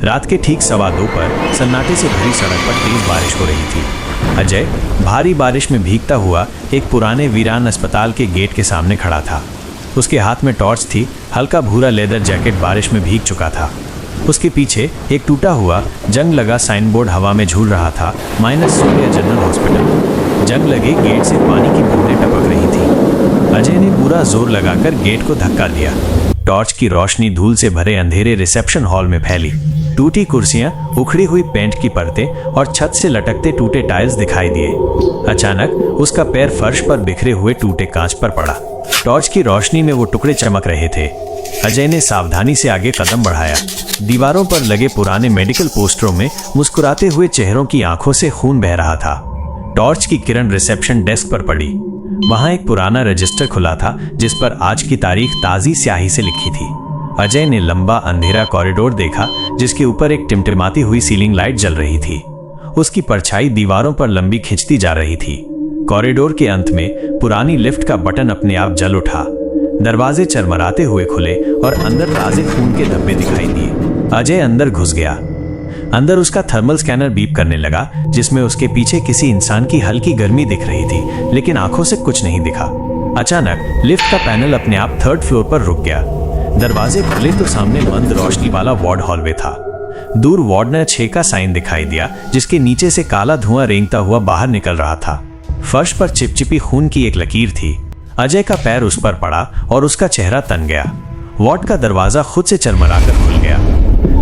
रात के ठीक 2:15 पर सन्नाटे से भरी सड़क पर तेज बारिश हो रही थी। अजय भारी बारिश में भीगता हुआ एक पुराने वीरान अस्पताल के गेट के सामने खड़ा था। उसके हाथ में टॉर्च थी। हल्का भूरा लेदर जैकेट बारिश में भीग चुका था। उसके पीछे एक टूटा हुआ जंग लगा साइन बोर्ड हवा में झूल रहा था, माइनस सूर्या जनरल हॉस्पिटल। जंग लगे गेट से पानी की बूंदें टपक रही थी। अजय ने पूरा जोर लगाकर गेट को धक्का दिया। टॉर्च की रोशनी धूल से भरे अंधेरे रिसेप्शन हॉल में फैली। टूटी कुर्सियां, उखड़ी हुई पेंट की परतें और छत से लटकते टूटे टाइल्स दिखाई दिए। अचानक उसका पैर फर्श पर बिखरे हुए टूटे कांच पर पड़ा। टॉर्च की रोशनी में वो टुकड़े चमक रहे थे। अजय ने सावधानी से आगे कदम बढ़ाया। दीवारों पर लगे पुराने मेडिकल पोस्टरों में मुस्कुराते हुए चेहरों की आंखों से खून बह रहा था। टॉर्च की किरण रिसेप्शन डेस्क पर पड़ी। वहां एक पुराना रजिस्टर खुला था जिस पर आज की तारीख ताजी स्याही से लिखी थी। अजय ने लंबा अंधेरा कॉरिडोर देखा जिसके ऊपर एक टिमटिमाती हुई सीलिंग लाइट जल रही थी। उसकी परछाई दीवारों पर लंबी खिंचती जा रही थी। कॉरिडोर के अंत में पुरानी लिफ्ट का बटन अपने आप जल उठा। दरवाजे चरमराते हुए खुले और अंदर ताजे खून के धब्बे दिखाई दिए। अजय अंदर घुस गया। अंदर उसका थर्मल स्कैनर बीप करने लगा जिसमें उसके पीछे किसी इंसान की हल्की गर्मी दिख रही थी, लेकिन आंखों से कुछ नहीं दिखा। अचानक लिफ्ट का पैनल अपने आप 3rd फ्लोर पर रुक गया। दरवाजे खुले तो सामने मंद रोशनी वाला वार्ड हॉलवे था। दूर वार्ड नंबर 6 का साइन दिखाई दिया जिसके नीचे से काला धुआं रेंगता हुआ बाहर निकल रहा था। फर्श पर चिपचिपी खून की एक लकीर थी। अजय का पैर उस पर पड़ा और उसका चेहरा तन गया। वार्ड का दरवाजा खुद से चरमराकर खुल गया।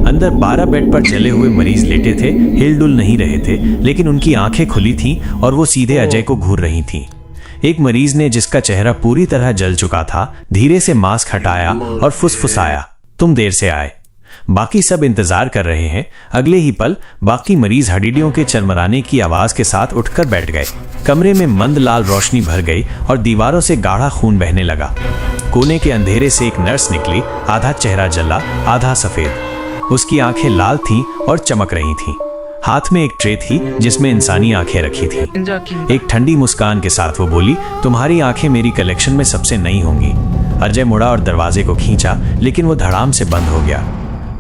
अंदर 12 बेड पर जले हुए मरीज लेटे थे, हिलडुल नहीं रहे थे, लेकिन उनकी आंखें खुली थीं और वो सीधे अजय को घूर रही थीं। एक मरीज ने, जिसका चेहरा पूरी तरह जल चुका था, धीरे से मास्क हटाया और फुसफुसाया, तुम देर से आए। बाकी सब इंतजार कर रहे हैं। अगले ही पल बाकी मरीज हड्डियों के चरमराने की आवाज के साथ उठकर बैठ गए। कमरे में मंद लाल रोशनी भर गई और दीवारों से गाढ़ा खून बहने लगा। कोने के अंधेरे से एक नर्स निकली, आधा चेहरा जला, आधा सफेद। उसकी आंखें लाल थीं और चमक रही थीं। हाथ में एक ट्रे थी जिसमें इंसानी आंखें रखी थी। एक ठंडी मुस्कान के साथ वो बोली, तुम्हारी आंखें मेरी कलेक्शन में सबसे नई होंगी। अजय मुड़ा और दरवाजे को खींचा, लेकिन वो धड़ाम से बंद हो गया।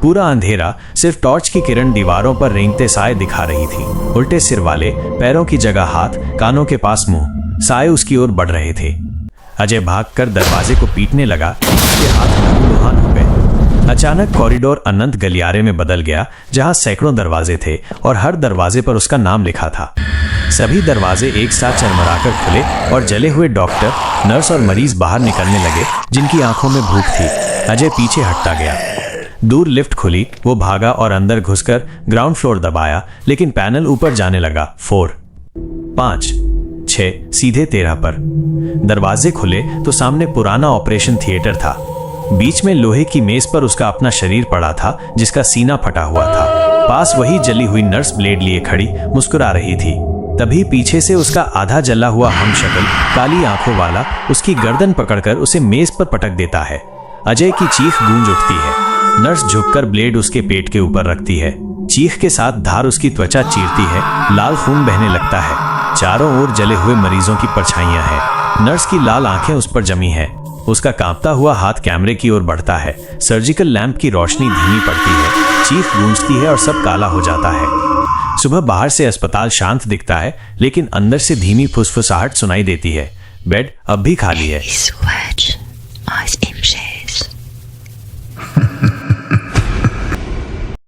पूरा अंधेरा, सिर्फ टॉर्च की किरण दीवारों पर रेंगते साए दिखा रही थी। उल्टे सिर वाले, पैरों की जगह हाथ, कानों के पास मुंह, साए उसकी ओर बढ़ रहे थे। अजय भागकर दरवाजे को पीटने लगा, उसके हाथ लहूलुहान हो गए। अचानक कॉरिडोर अनंत गलियारे में बदल गया, जहां सैकड़ों दरवाजे थे और हर दरवाजे पर उसका नाम लिखा था। सभी दरवाजे एक साथ चरमराकर खुले और जले हुए डॉक्टर, नर्स और मरीज बाहर निकलने लगे, जिनकी आंखों में भूख थी। अजय पीछे हटता गया। दूर लिफ्ट खुली, वो भागा और अंदर घुसकर ग्राउंड फ्लोर दबाया, लेकिन पैनल ऊपर जाने लगा। 4, 5, 6, सीधे 13 पर। दरवाजे खुले तो सामने पुराना ऑपरेशन थिएटर था। बीच में लोहे की मेज पर उसका अपना शरीर पड़ा था, जिसका सीना फटा हुआ था। पास वही जली हुई नर्स ब्लेड लिए खड़ी मुस्कुरा रही थी। तभी पीछे से उसका आधा जला हुआ हमशक्ल, काली आंखों वाला, उसकी गर्दन पकड़कर उसे मेज पर पटक देता है। अजय की चीख गूंज उठती है। नर्स झुककर ब्लेड उसके पेट के ऊपर रखती है। चीख के साथ धार उसकी त्वचा चीरती है। लाल खून बहने लगता है। चारों ओर जले हुए मरीजों की परछाइयां हैं। नर्स की लाल आंखें उस पर जमी हैं। उसका कांपता हुआ हाथ कैमरे की ओर बढ़ता है। सर्जिकल लैंप की रोशनी धीमी पड़ती है। चीख गूंजती है और सब काला हो जाता है। सुबह बाहर से अस्पताल शांत दिखता है, लेकिन अंदर से धीमी फुसफुसाहट सुनाई देती है। बेड अब भी खाली है।